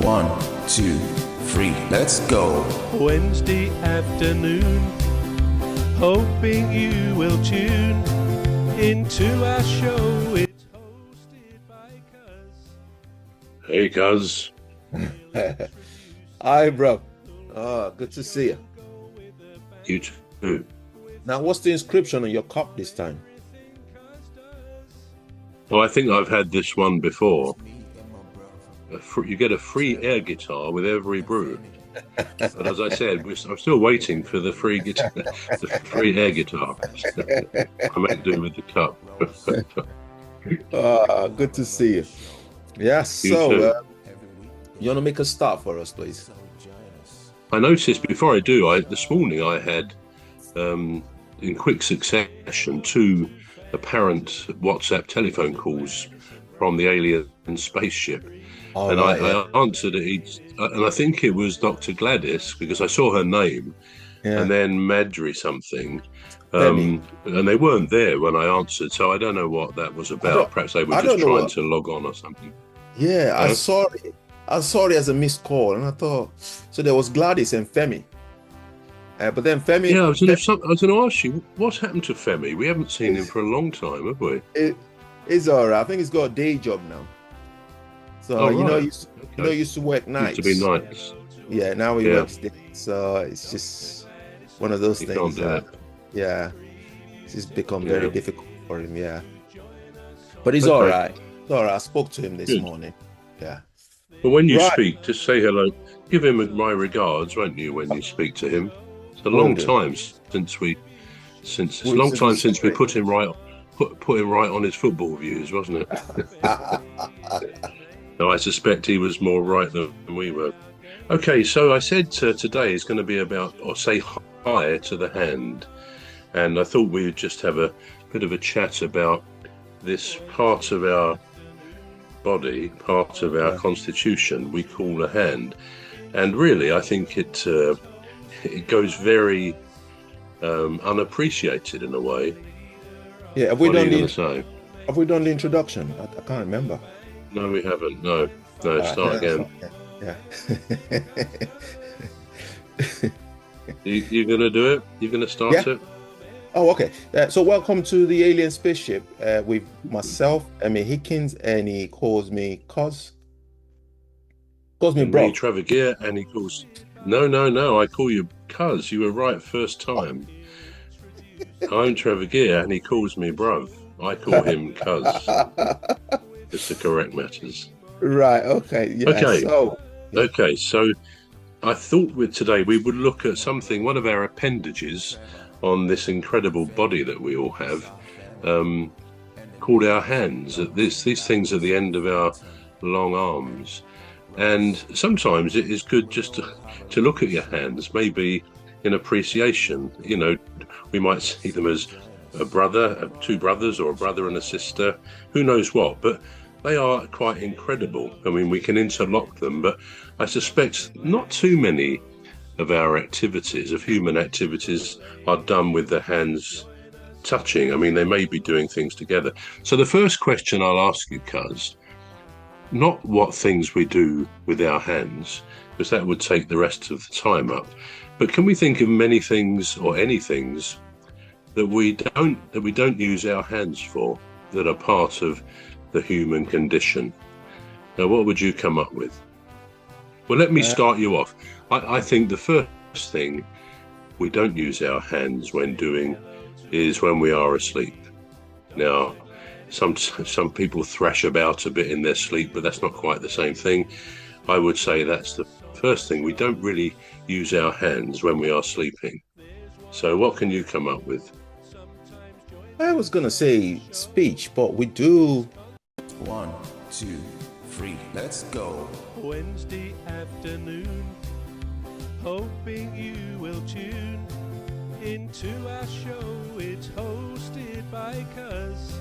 One, two, three, let's go. Wednesday afternoon, hoping you will tune into our show. It's hosted by Cuz. Hey, Cuz. Hi, bro. Good to see you. You too. Now, what's the inscription on your cup this time? Well, I think I've had this one before. You get a free air guitar with every brew. But as I said, I'm still waiting for the free guitar, the free air guitar. I might do with the cup. Good to see you. Yeah, so you want to make a start for us, please? I noticed before I do, this morning I had, in quick succession, two apparent WhatsApp telephone calls from the Alien Spaceship. And I answered it, and I think it was Dr. Gladys, because I saw her name, and then Madry something, and they weren't there when I answered, so I don't know what that was about. Perhaps they were just trying to log on or something. Yeah, I saw it as a missed call, and I thought, so there was Gladys and Femi. But then Femi... Yeah, I was going to ask you, what's happened to Femi? We haven't seen him for a long time, have we? It's all right. I think he's got a day job now. So, he used to work nights. Used to be nights. Yeah, now he works days. So it's just one of those things. It's just become very difficult for him, But he's all right. It's all right. I spoke to him this morning. Yeah. But when you speak, just say hello. Give him my regards, won't you, when you speak to him? It's a long time since we put him right on his football views, wasn't it? No, I suspect he was more right than we were. Okay, so I said today is going to be about, or say hi to the hand. And I thought we would just have a bit of a chat about this part of our body, part of our constitution we call the hand. And really, I think it goes very unappreciated in a way. Yeah, have we done the introduction? I can't remember. No, we haven't. No, start again. Yeah. You gonna do it? You gonna start it? Oh, okay. So welcome to the Alien Spaceship with myself, Emmy Hikins, and he calls me Cuz. Calls me bro. Me, Trevor Gear, and he calls... No, I call you Cuz. You were right first time. I'm Trevor Gear, and he calls me bruv. I call him Cuz. Just to correct matters. Right, okay. Yeah, Okay, so I thought today we would look at something, one of our appendages on this incredible body that we all have, called our hands. These things are the end of our long arms. And sometimes it is good just to look at your hands, maybe in appreciation. You know, we might see them as a brother, two brothers, or a brother and a sister, who knows what, but they are quite incredible. I mean, we can interlock them, but I suspect not too many of our activities, of human activities, are done with the hands touching. I mean, they may be doing things together. So the first question I'll ask you, Cuz, not what things we do with our hands, because that would take the rest of the time up, but can we think of many things or any things that we don't use our hands for, that are part of the human condition? Now, what would you come up with? Well, let me start you off. I think the first thing we don't use our hands when doing is when we are asleep. Now, some people thrash about a bit in their sleep, but that's not quite the same thing. I would say that's the first thing. We don't really use our hands when we are sleeping. So what can you come up with? I was going to say speech, but we do... 1, 2, 3, let's go. Wednesday afternoon, hoping you will tune into our show. It's hosted by Cuz.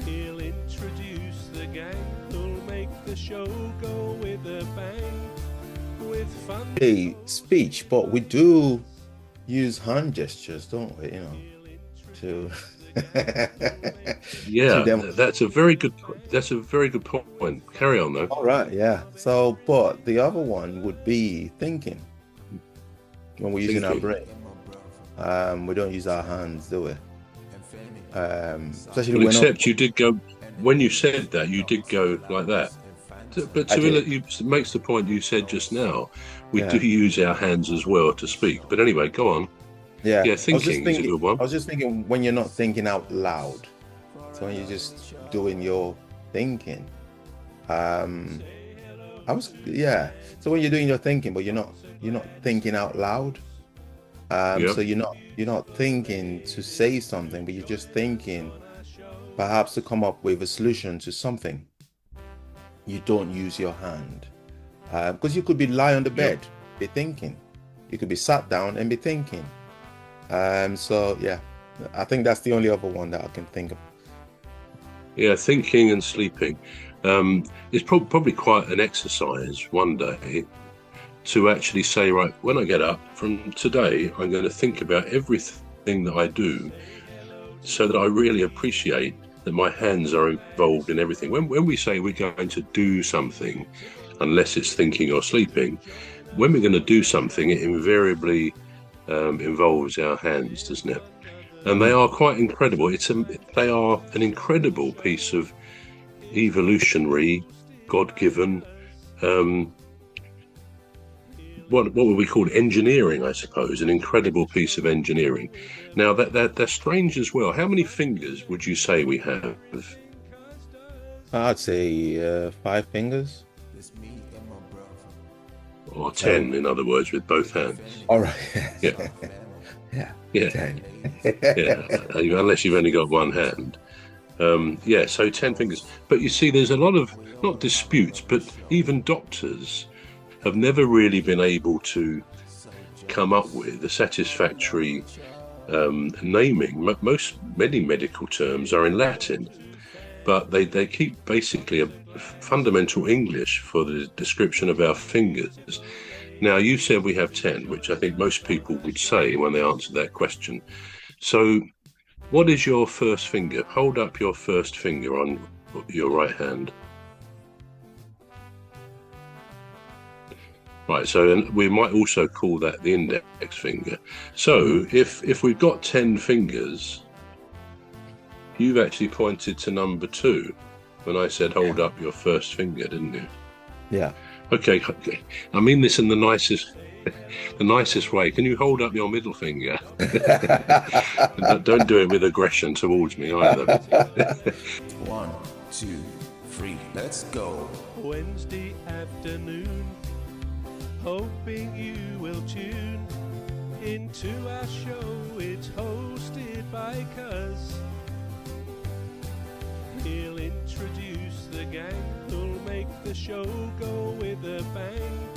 He'll introduce the gang who'll make the show go with a bang. With fun. Hey, speech, but we do use hand gestures, don't we? To yeah, that's a very good. that's a very good point. Carry on, though. All right, yeah. So, but the other one would be thinking. When we're using our brain, we don't use our hands, do we? Especially well, except you did go, when you said that, you did go like that. But it makes the point you said just now, we do use our hands as well to speak. But anyway, go on. Yeah, thinking is a good one. I was just thinking when you're not thinking out loud. So when you're just doing your thinking. So when you're doing your thinking, but you're not thinking out loud. So you're not thinking to say something, but you're just thinking perhaps to come up with a solution to something. You don't use your hand because you could be lying on the bed, be thinking. You could be sat down and be thinking. So yeah, I think that's the only other one that I can think of. Yeah, thinking and sleeping. It's probably quite an exercise one day to actually say, right, when I get up from today, I'm going to think about everything that I do so that I really appreciate that my hands are involved in everything. When we say we're going to do something, unless it's thinking or sleeping, when we're going to do something, it invariably involves our hands, doesn't it? And they are quite incredible. They are an incredible piece of evolutionary, God-given, what would we call it? Engineering, I suppose, an incredible piece of engineering. Now, they're strange as well. How many fingers would you say we have? I'd say 5 fingers. Or 10, in other words, with both hands. All right. Yeah. Yeah. 10. Unless you've only got one hand. So 10 fingers. But you see, there's a lot of, not disputes, but even doctors have never really been able to come up with a satisfactory naming. Many medical terms are in Latin, but they keep basically a fundamental English for the description of our fingers. Now, you said we have 10, which I think most people would say when they answer that question. So what is your first finger? Hold up your first finger on your right hand. Right, so we might also call that the index finger. So if we've got 10 fingers, you've actually pointed to number 2 when I said hold up your first finger, didn't you? Yeah. Okay. I mean this in the nicest way. Can you hold up your middle finger? Don't do it with aggression towards me either. 1, 2, 3, let's go. Wednesday afternoon, hoping you will tune into our show. It's hosted by Cuz. He'll introduce the gang who'll make the show go with a bang.